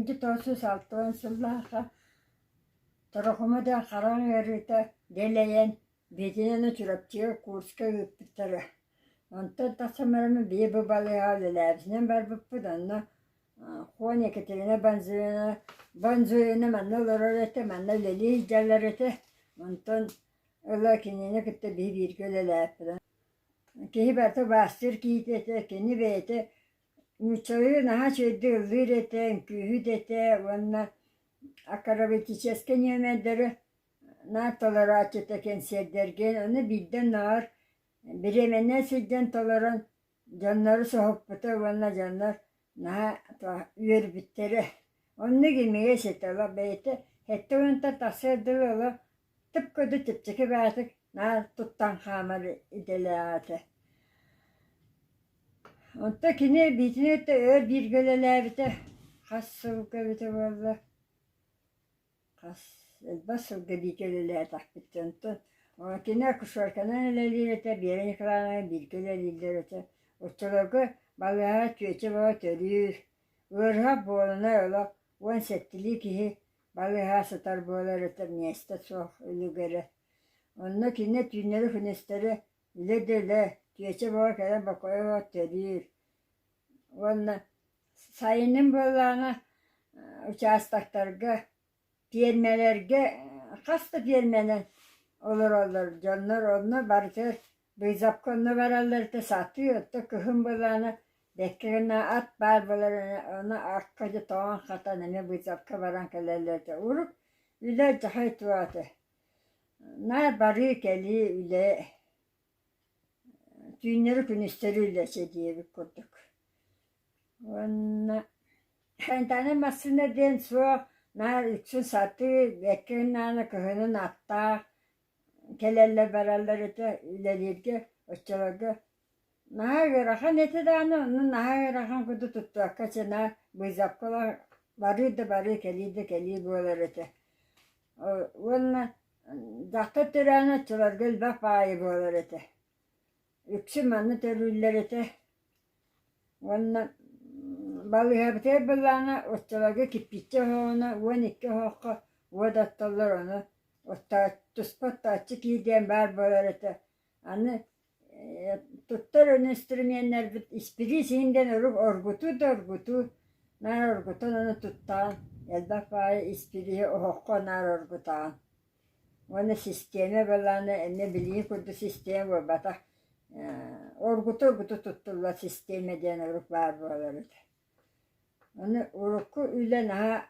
1906 Тарахумада харан эрите делеен бетинен чурапчы курска үппүттөрө. Онтон тасамарымы бейбі балыға ләбісінен бар бұппыданна Хуан Екатерина Банзуена манна лорор эте, манна лели жаллар эте. Онтон ыла кенені күтті бейбіргі ләбідан. Кеhi бәрті бастыр кейт эте, кені бейте Нучойы наға чөйді ылыр эте, күйхүд эте, онна акаравитическе немендері на толерачыта кенсердерген, оны бидден нар Биременне сидден толорон жаннары соғыппыты, онна жаннар үйер біттері. Онны кемеге сетала бейті, хетті онта тасырдылы олы тып көді тіпчікі бәтік тұттан қамыр иделі аты. Онта кені битін өтті өр біргөлелі әбіті, қас сылғы біті болды. Қас сылғы бітөлелі әтақ бітті онтын. Кені күшорканан әлелерді, берен қыланы біргөлелерді. Отчылығы балыға түйечі бала төрір. Өрға болына олы, он сәттілі кейі балыға сатар болар өтір несті соқ үлігері. Онны кені түйнері күнестері үледілі, түйечі бала кәден бақойы бала төрір. Онны сайының болағына участақтарға, пермелерге, қасты перменен olur. Canlar onu barıtır. Bıyzapkonunu varallardı satıyor. Kıhım bolağına beklerine at barbalarına onu akkacı toğan katanını bıyzapka varan kellerlerdi. Urup üle cahayt vardı. Nar barı keli üle düğünleri günüsteriyle diye bir kurduk. Onu ben tane masında den soğuk nar üçün satı beklerine kıhının atta Kellerle beraber ete ileriydi, hoşçakaldı. Naha görahan ete dağını, onun naha görahan kudu tuttu. Akaçına bu zapkolar barı keliydi boğular ete. Onunla dağıta törağına çılar, gülbak bağı boğular ete. Yüksüm anı törüller ete. Onunla balığa biter bulağına, hoşçakaldı kipitçi hoğuna, 12 hoğu, odattılar onu. Otta tuspata açık yediğim var böyle. Anne tuttar instrümanlar ispirisinden orgutu. Nar orgutu onu tuttan. Elbette var ispiri oğukka nar orgutan. Onu sisteme böyle ne bileyim kurdu sistem var bata. Orgutu tuttular sistemeden oruk var böyle. Onu orukku üle naha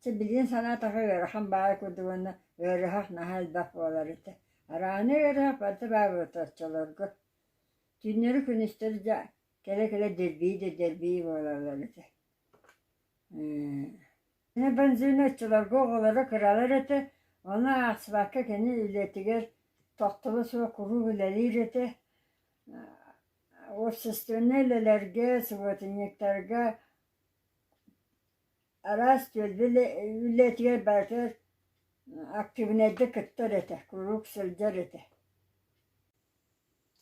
bildiğin sana takıyor. Ham bağ kurdu onu. Örühak nahal bak olardı. Arağını örühak batı bağ otarçalardı. Dünleri künüstürce kele derbi olardı. Ne benzini açılardı oğuları kıralardı. Ona aksıbakka kendi ületiger tohtalı su kuru ülelerdi. O sistemlerge, sıvatinyeklerge aras ületiger berker aktivnede kıttır ete, kuruk sılcar ete.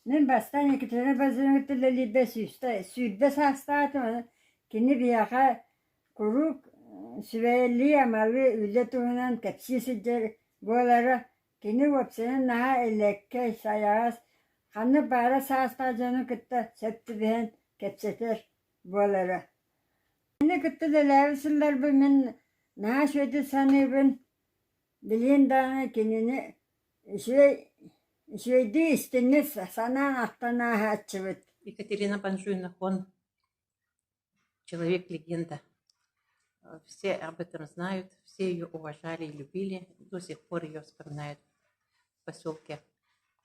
Ben bastan ekitene bazını gittileri südbes hastatım. Kini bir yaka kuruk süveyli amalı ülle tuğunan tepsi sılcar boğulara kini vapsının naha elekke sayağız. Kanı bara sağstacını kıttı septi bihen kepseter boğulara. Kini kıttı da lavısırlar bu men naha şöyle sanıbın. Bilin dağına kendini şöyle istiniz sana aklına açıvıt. Екатерина Банжуйна, он человек-легенда. Все об этом знают, все ее уважали и любили, до сих пор ее вспоминают в поселке,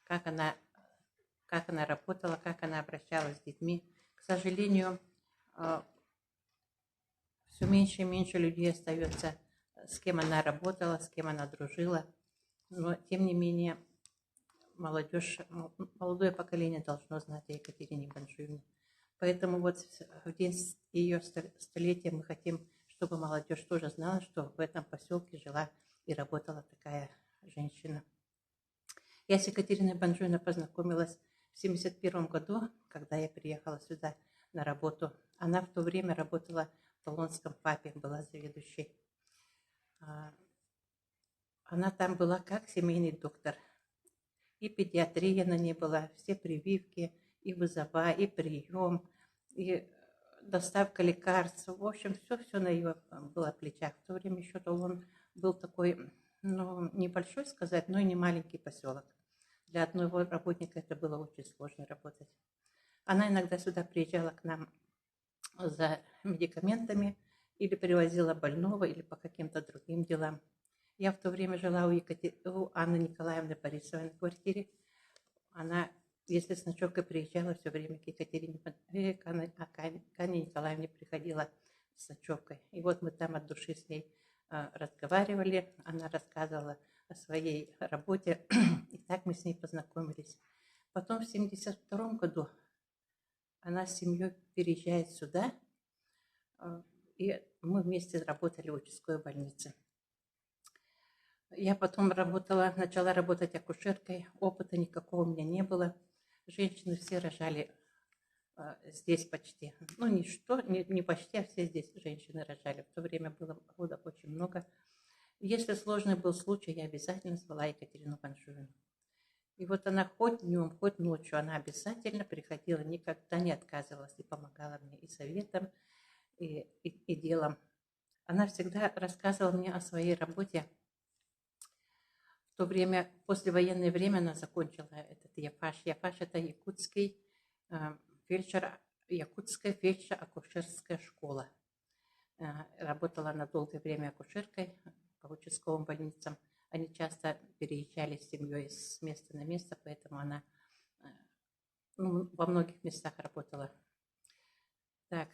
как она работала, как она обращалась с детьми. К сожалению, все меньше и меньше людей остается, с кем она работала, с кем она дружила. Но, тем не менее, молодое поколение должно знать о Екатерине Банжуйне. Поэтому вот в день ее столетия мы хотим, чтобы молодежь тоже знала, что в этом поселке жила и работала такая женщина. Я с Екатериной Банжуйной познакомилась в 1971 году, когда я приехала сюда на работу. Она в то время работала Толонском ФАПе была заведующей. Она там была как семейный доктор. И педиатрия на ней была, все прививки, и вызова, и прием, и доставка лекарств. В общем, все на ее было плечах. В то время еще Толон был такой, ну, небольшой сказать, но и не маленький поселок. Для одного работника это было очень сложно работать. Она иногда сюда приезжала к нам за медикаментами или привозила больного, или по каким-то другим делам. Я в то время жила у Анны Николаевны Борисовой на квартире. Она, если с ночевкой приезжала, все время к Екатерине, к Анне Николаевне приходила с ночевкой. И вот мы там от души с ней разговаривали. Она рассказывала о своей работе. И так мы с ней познакомились. Потом в 1972 году она с семьей переезжает сюда. И мы вместе работали в участковой больнице. Я потом начала работать акушеркой, опыта никакого у меня не было. Женщины все рожали здесь почти. Ну, не почти, а все здесь женщины рожали. В то время было родов очень много. Если сложный был случай, я обязательно звала Екатерину Паншуевну. И вот она хоть днем, хоть ночью, она обязательно приходила, никогда не отказывалась и помогала мне и советом, и делом. Она всегда рассказывала мне о своей работе. В то время, послевоенное время, она закончила этот ЯФАШ. ЯФАШ – это якутский якутская фельдшер-акушерская школа. Работала она долгое время акушеркой по участковым больницам. Они часто переезжали с семьей с места на место, поэтому она во многих местах работала. Так.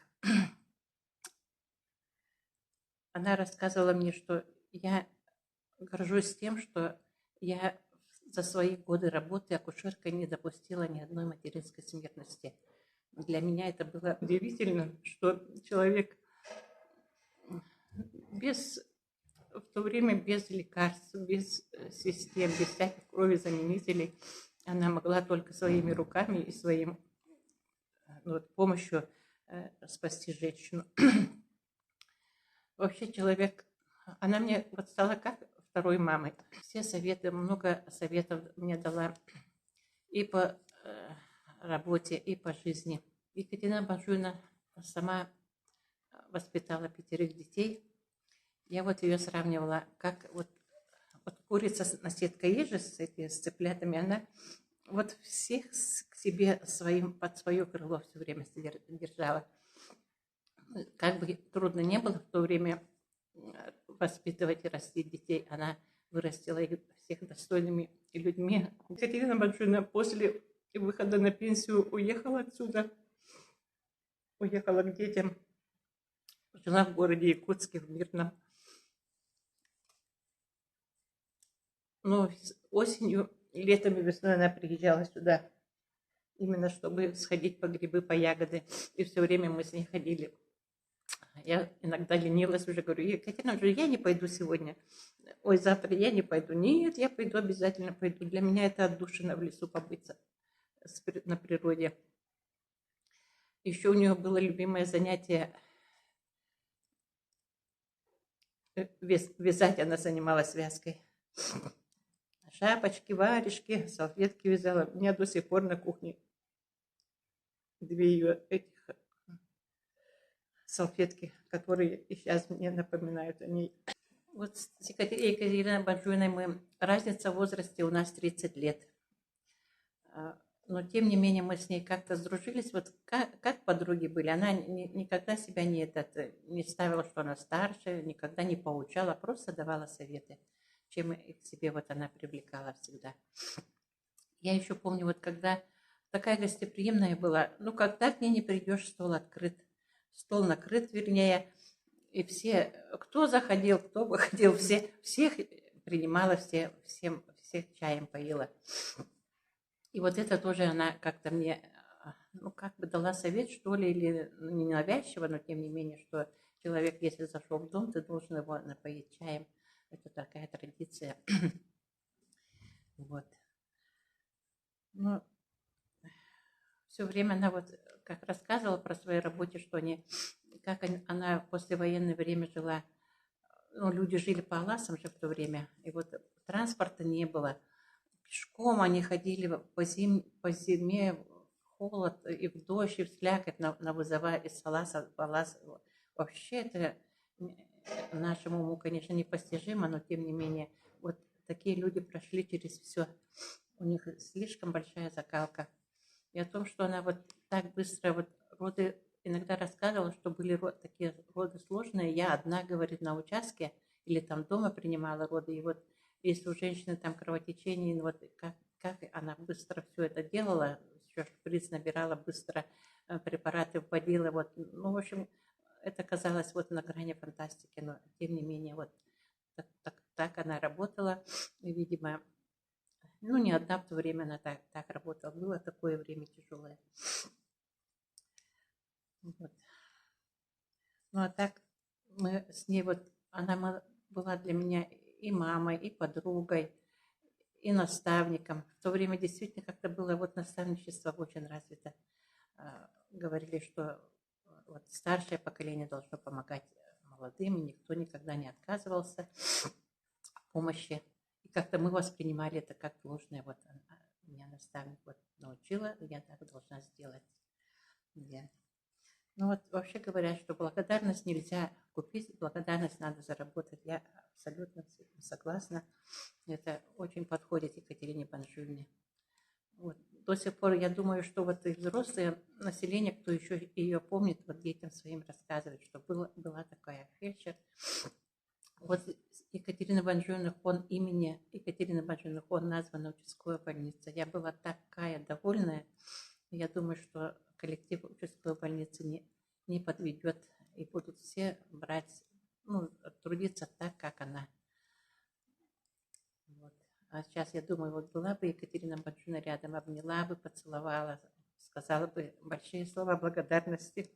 Она рассказывала мне, что я горжусь тем, что я за свои годы работы акушеркой не допустила ни одной материнской смертности. Для меня это было удивительно, что человек в то время без лекарств, без систем, без всяких кровезаменителей, она могла только своими руками и своим помощью спасти женщину. Вообще человек, она мне стала как второй мамой. Все советы, много советов мне дала и по работе, и по жизни. Екатерина Паншуевна сама воспитала 5 детей. Я вот ее сравнивала, как вот курица на сеткой ежи с цыплятами, она вот всех к себе под свое крыло все время держала. Как бы трудно не было в то время воспитывать и растить детей, она вырастила их всех достойными людьми. Екатерина Паншуевна после выхода на пенсию уехала отсюда, уехала к детям, жила в городе Якутске, в Мирном. Но осенью, летом и весной она приезжала сюда, именно чтобы сходить по грибы, по ягоды. И все время мы с ней ходили. Я иногда ленилась, уже говорю: Екатерина, я не пойду сегодня. Ой, завтра я не пойду. Нет, я пойду, обязательно пойду. Для меня это отдушина в лесу побыть на природе. Еще у нее было любимое занятие вязать. Она занималась вязкой. Шапочки, варежки, салфетки вязала. У меня до сих пор на кухне 2 ее этих салфетки, которые и сейчас мне напоминают о ней. Вот с Екатериной Паншуевной разница в возрасте у нас 30 лет. Но тем не менее мы с ней как-то сдружились. Вот как подруги были. Она никогда себя не ставила, что она старше, никогда не поучала, просто давала советы, чем к себе вот она привлекала всегда. Я еще помню, вот когда такая гостеприимная была, когда к ней не придешь, стол накрыт, вернее, и все, кто заходил, кто выходил, всех принимала, всех чаем поила. И вот это тоже она как-то мне, как бы дала совет, что ли, или не навязчиво, но тем не менее, что человек, если зашел в дом, ты должен его напоить чаем. Это такая традиция. Вот. все время она вот как рассказывала про свою работе, что они, как она в послевоенное время жила. Ну, люди жили по Аласам же в то время, и вот транспорта не было. Пешком они ходили по зиме, в холод и в дождь, и в слякоть на вызова из Аласа в Алас. Вообще это нашему уму, конечно, непостижимо, но тем не менее, вот такие люди прошли через все. У них слишком большая закалка. И о том, что она вот так быстро, вот роды, иногда рассказывала, что были такие роды сложные. Я одна, говорит, на участке или там дома принимала роды. И вот если у женщины там кровотечение, ну вот как она быстро все это делала, еще шприц набирала, быстро препараты вводила. Вот, ну, в общем, это казалось вот на грани фантастики, но тем не менее вот так она работала. И, видимо, ну, не одна в то время она так работала. Было такое время тяжелое. Вот. Ну, а так мы с ней вот, она была для меня и мамой, и подругой, и наставником. В то время действительно как-то было вот наставничество очень развито. Говорили, что вот старшее поколение должно помогать молодым, и никто никогда не отказывался в помощи. И как-то мы воспринимали это как должное. Вот меня наставник вот научила, я так должна сделать. Yeah. Ну вот вообще говорят, что благодарность нельзя купить, благодарность надо заработать. Я абсолютно с этим согласна. Это очень подходит Екатерине Банжульне. Вот. До сих пор я думаю, что вот и взрослое население, кто еще ее помнит, вот детям своим рассказывает, что была такая фельдшер. Вот Екатерина Банжульна, имени Екатерины Банжульны названа участковая больница. Я была такая довольная. Я думаю, что коллектив участковой больницы не подведет и будут все брать, ну, трудиться так, как она. Вот. А сейчас я думаю, вот была бы Екатерина Банжульна рядом, обняла бы, поцеловала, сказала бы большие слова благодарности.